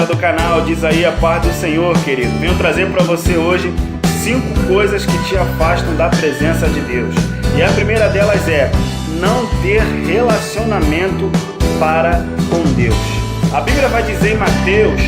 Do canal Diz Aí a Paz do Senhor, querido. Venho trazer para você hoje 5 coisas que te afastam da presença de Deus. E a primeira delas é não ter relacionamento para com Deus. A Bíblia vai dizer em Mateus,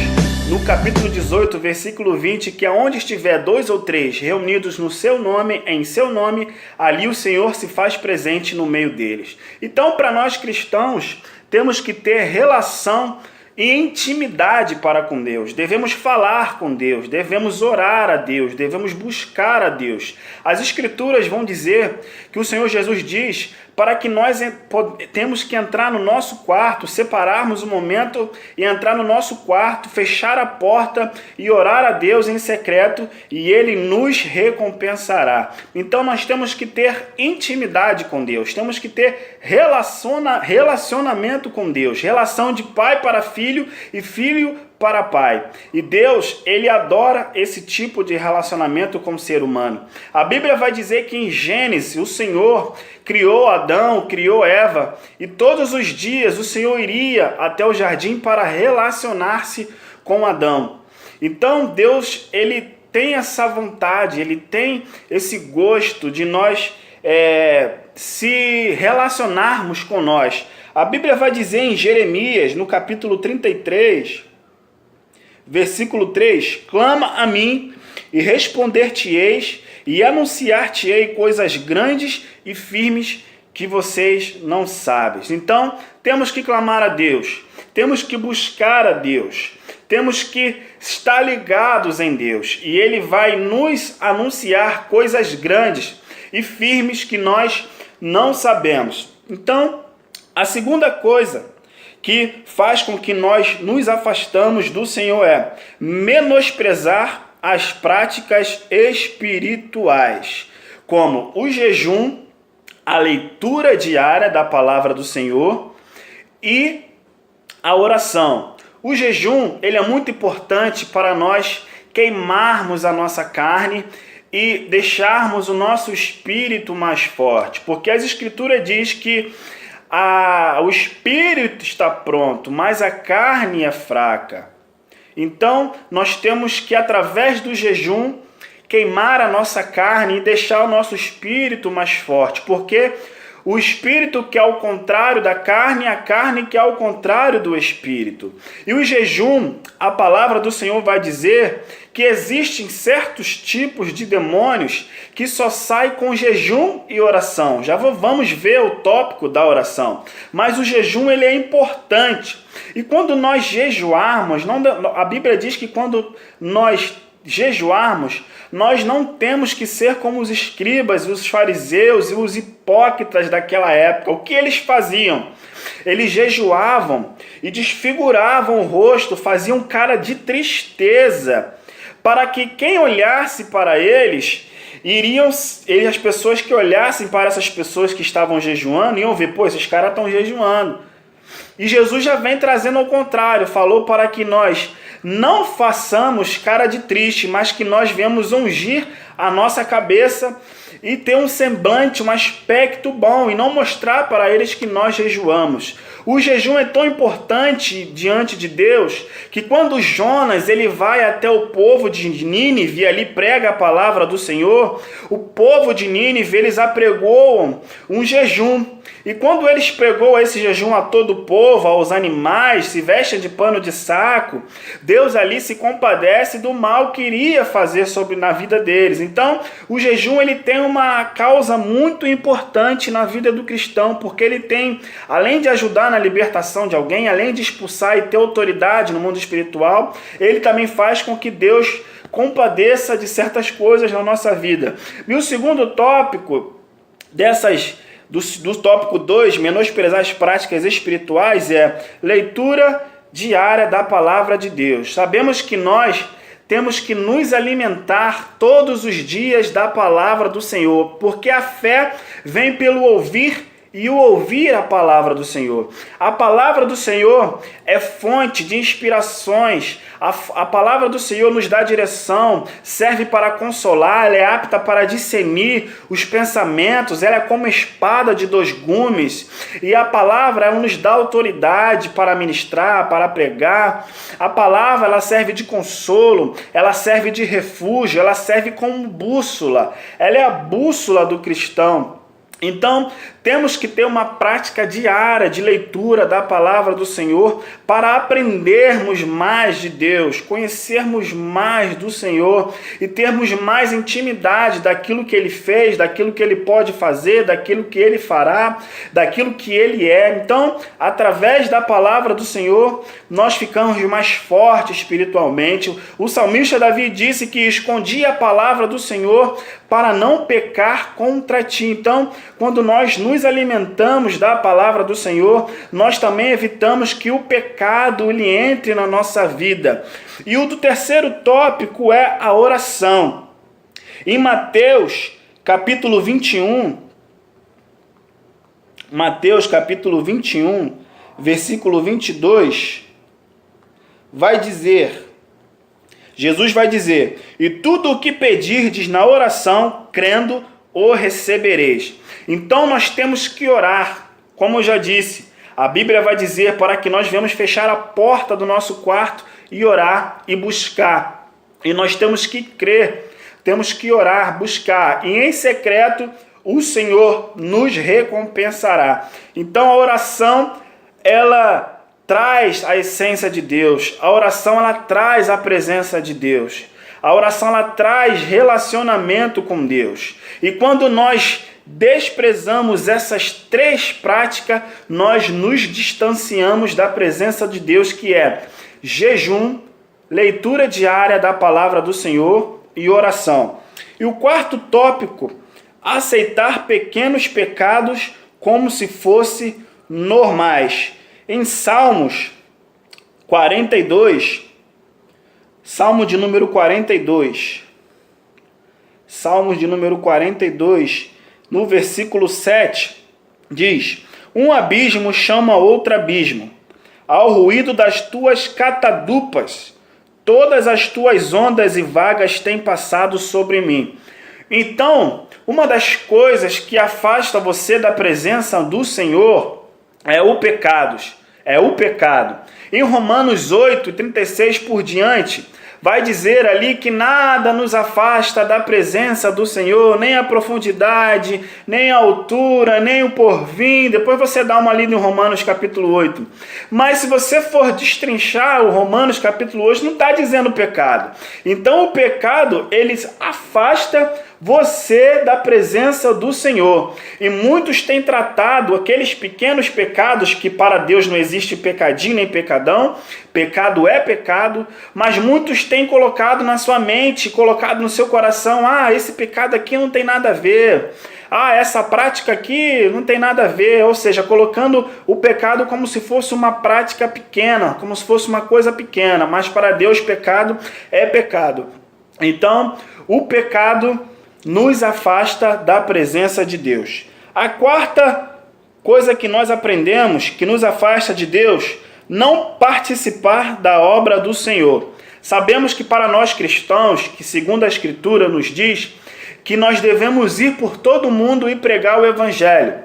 no capítulo 18, versículo 20, que aonde estiver 2 ou 3 reunidos no seu nome, em seu nome, ali o Senhor se faz presente no meio deles. Então, para nós cristãos, temos que ter relação e intimidade para com Deus. Devemos falar com Deus, devemos orar a Deus, devemos buscar a Deus. As Escrituras vão dizer que o Senhor Jesus diz para que nós temos que entrar no nosso quarto, separarmos um momento e entrar no nosso quarto, fechar a porta e orar a Deus em secreto e Ele nos recompensará. Então nós temos que ter intimidade com Deus, temos que ter relacionamento com Deus, relação de pai para filho e filho para pai. E Deus, Ele adora esse tipo de relacionamento com o ser humano. A Bíblia vai dizer que em Gênesis o Senhor criou Adão, criou Eva, e todos os dias o Senhor iria até o jardim para relacionar-se com Adão. Então Deus, Ele tem essa vontade, Ele tem esse gosto de nós se relacionarmos com nós. A Bíblia vai dizer em Jeremias, no capítulo 33, versículo 3, clama a mim e responder-te-eis e anunciar-te-ei coisas grandes e firmes que vocês não sabem. Então, temos que clamar a Deus, temos que buscar a Deus, temos que estar ligados em Deus e Ele vai nos anunciar coisas grandes e firmes que nós não sabemos. Então, a segunda coisa que faz com que nós nos afastamos do Senhor é menosprezar as práticas espirituais, como o jejum, a leitura diária da palavra do Senhor e a oração. O jejum, ele é muito importante para nós queimarmos a nossa carne e deixarmos o nosso espírito mais forte, porque as Escrituras diz que o espírito está pronto, mas a carne é fraca. Então, nós temos que, através do jejum, queimar a nossa carne e deixar o nosso espírito mais forte, porque o espírito que é ao contrário da carne, a carne que é ao contrário do espírito. E o jejum, a palavra do Senhor vai dizer que existem certos tipos de demônios que só saem com jejum e oração. Já vamos ver o tópico da oração. Mas o jejum, ele é importante. E quando nós jejuarmos, a Bíblia diz que quando nós jejuarmos, nós não temos que ser como os escribas, os fariseus e os hipócritas daquela época. O que eles faziam? Eles jejuavam e desfiguravam o rosto, faziam cara de tristeza, para que quem olhasse para eles, as pessoas que olhassem para essas pessoas que estavam jejuando, iam ver, pô, esses caras estão jejuando. E Jesus já vem trazendo ao contrário, falou para que nós não façamos cara de triste, mas que nós viemos ungir a nossa cabeça e ter um semblante, um aspecto bom, e não mostrar para eles que nós jejuamos. O jejum é tão importante diante de Deus, que quando Jonas ele vai até o povo de Nínive e ali prega a palavra do Senhor, o povo de Nínive, eles apregoam um jejum. E quando eles pregou esse jejum a todo o povo, aos animais, se vestem de pano de saco, Deus ali se compadece do mal que iria fazer na vida deles. Então, o jejum ele tem uma causa muito importante na vida do cristão, porque ele tem, além de ajudar na libertação de alguém, além de expulsar e ter autoridade no mundo espiritual, ele também faz com que Deus compadeça de certas coisas na nossa vida. E o segundo tópico do tópico 2, menosprezar as práticas espirituais, é leitura diária da palavra de Deus. Sabemos que nós temos que nos alimentar todos os dias da palavra do Senhor, porque a fé vem pelo ouvir e o ouvir a palavra do Senhor. A palavra do Senhor é fonte de inspirações. A palavra do Senhor nos dá direção, serve para consolar, ela é apta para discernir os pensamentos, ela é como espada de dois gumes. E a palavra, ela nos dá autoridade para ministrar, para pregar. A palavra, ela serve de consolo, ela serve de refúgio, ela serve como bússola. Ela é a bússola do cristão. Então, temos que ter uma prática diária de leitura da palavra do Senhor para aprendermos mais de Deus, conhecermos mais do Senhor e termos mais intimidade daquilo que Ele fez, daquilo que Ele pode fazer, daquilo que Ele fará, daquilo que Ele é. Então, através da palavra do Senhor, nós ficamos mais fortes espiritualmente. O salmista Davi disse que escondia a palavra do Senhor para não pecar contra ti. Então, quando nós nos alimentamos da palavra do Senhor, nós também evitamos que o pecado ele entre na nossa vida. E o do terceiro tópico é a oração. Em Mateus, capítulo 21, versículo 22, Jesus vai dizer: e tudo o que pedirdes na oração, crendo, o recebereis. Então nós temos que orar, como eu já disse. A Bíblia vai dizer para que nós venhamos fechar a porta do nosso quarto e orar e buscar. E nós temos que crer, temos que orar, buscar. E em secreto o Senhor nos recompensará. Então a oração, ela traz a essência de Deus. A oração, ela traz a presença de Deus. A oração, ela traz relacionamento com Deus. E quando nós desprezamos essas três práticas, nós nos distanciamos da presença de Deus, que é jejum, leitura diária da palavra do Senhor e oração. E o quarto tópico, aceitar pequenos pecados como se fossem normais. Em Salmos 42, Salmo de número 42, Salmos de número 42, no versículo 7, diz: um abismo chama outro abismo, ao ruído das tuas catadupas, todas as tuas ondas e vagas têm passado sobre mim. Então, uma das coisas que afasta você da presença do Senhor é o pecado. Em Romanos 8, 36 por diante, vai dizer ali que nada nos afasta da presença do Senhor, nem a profundidade, nem a altura, nem o porvir. Depois você dá uma lida em Romanos capítulo 8. Mas se você for destrinchar o Romanos capítulo 8, não está dizendo pecado. Então o pecado, ele afasta você da presença do Senhor. E muitos têm tratado aqueles pequenos pecados, que para Deus não existe pecadinho nem pecadão, pecado é pecado, mas muitos têm colocado na sua mente, colocado no seu coração: esse pecado aqui não tem nada a ver, essa prática aqui não tem nada a ver, ou seja, colocando o pecado como se fosse uma prática pequena, como se fosse uma coisa pequena, mas para Deus pecado é pecado. Então, o pecado nos afasta da presença de Deus. A quarta coisa que nós aprendemos que nos afasta de Deus: não participar da obra do Senhor. Sabemos que para nós cristãos, que segundo a Escritura nos diz, que nós devemos ir por todo mundo e pregar o Evangelho.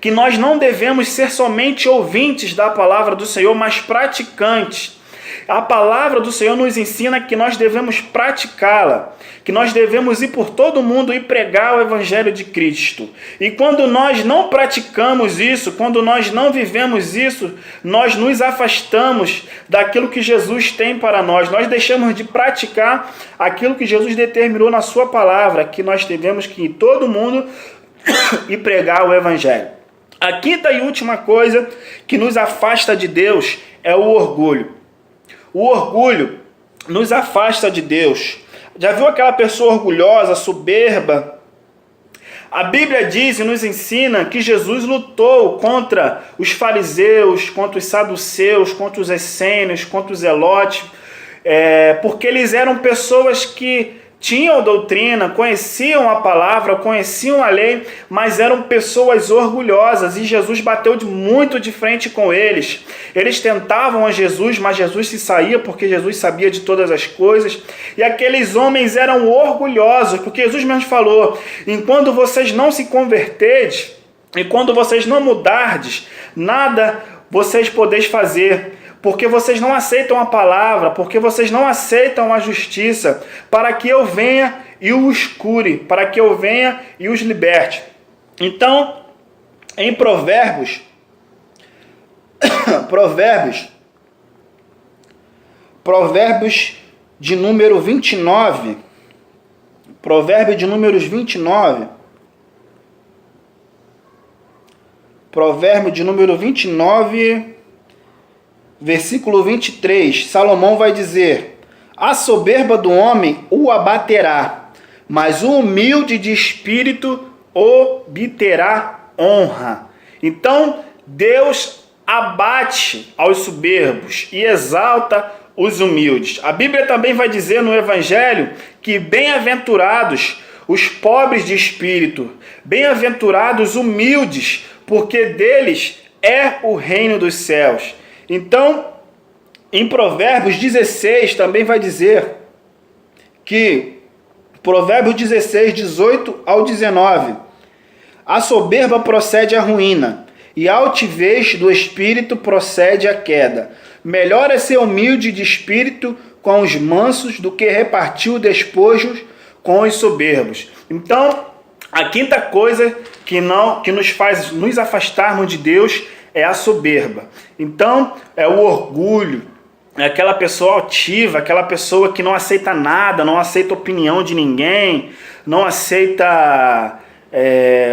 Que nós não devemos ser somente ouvintes da palavra do Senhor, mas praticantes. A palavra do Senhor nos ensina que nós devemos praticá-la, que nós devemos ir por todo mundo e pregar o Evangelho de Cristo. E quando nós não praticamos isso, quando nós não vivemos isso, nós nos afastamos daquilo que Jesus tem para nós. Nós deixamos de praticar aquilo que Jesus determinou na sua palavra, que nós devemos que ir todo mundo e pregar o Evangelho. A quinta e última coisa que nos afasta de Deus é o orgulho. O orgulho nos afasta de Deus. Já viu aquela pessoa orgulhosa, soberba? A Bíblia diz e nos ensina que Jesus lutou contra os fariseus, contra os saduceus, contra os essênios, contra os zelotes, porque eles eram pessoas que tinham doutrina, conheciam a palavra, conheciam a lei, mas eram pessoas orgulhosas e Jesus bateu muito de frente com eles. Eles tentavam a Jesus, mas Jesus se saía porque Jesus sabia de todas as coisas. E aqueles homens eram orgulhosos, porque Jesus mesmo falou: enquanto vocês não se converterdes e quando vocês não mudardes, nada vocês podeis fazer. Porque vocês não aceitam a palavra, porque vocês não aceitam a justiça, para que eu venha e os cure, para que eu venha e os liberte. Então, em Provérbios de número 29, Provérbio de números 29, Provérbio de número 29... Versículo 23, Salomão vai dizer: a soberba do homem o abaterá, mas o humilde de espírito obterá honra. Então, Deus abate aos soberbos e exalta os humildes. A Bíblia também vai dizer no Evangelho que bem-aventurados os pobres de espírito, bem-aventurados humildes, porque deles é o reino dos céus. Então, em Provérbios 16 também vai dizer que, Provérbios 16, 18 ao 19, a soberba procede à ruína, e a altivez do espírito procede à queda. Melhor é ser humilde de espírito com os mansos do que repartir o despojo com os soberbos. Então, a quinta coisa que nos faz nos afastarmos de Deus é a soberba. Então, é o orgulho, é aquela pessoa altiva, aquela pessoa que não aceita nada, não aceita opinião de ninguém, não aceita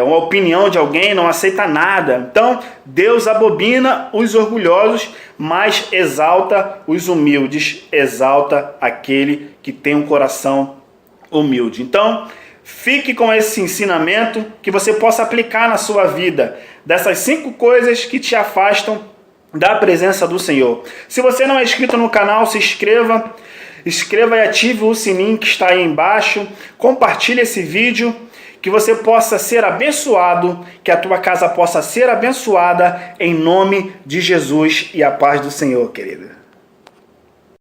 uma opinião de alguém, não aceita nada. Então, Deus abomina os orgulhosos, mas exalta os humildes, exalta aquele que tem um coração humilde. Então, fique com esse ensinamento, que você possa aplicar na sua vida, dessas 5 coisas que te afastam da presença do Senhor. Se você não é inscrito no canal, se inscreva e ative o sininho que está aí embaixo. Compartilhe esse vídeo, que você possa ser abençoado, que a tua casa possa ser abençoada, em nome de Jesus, e a paz do Senhor, querida.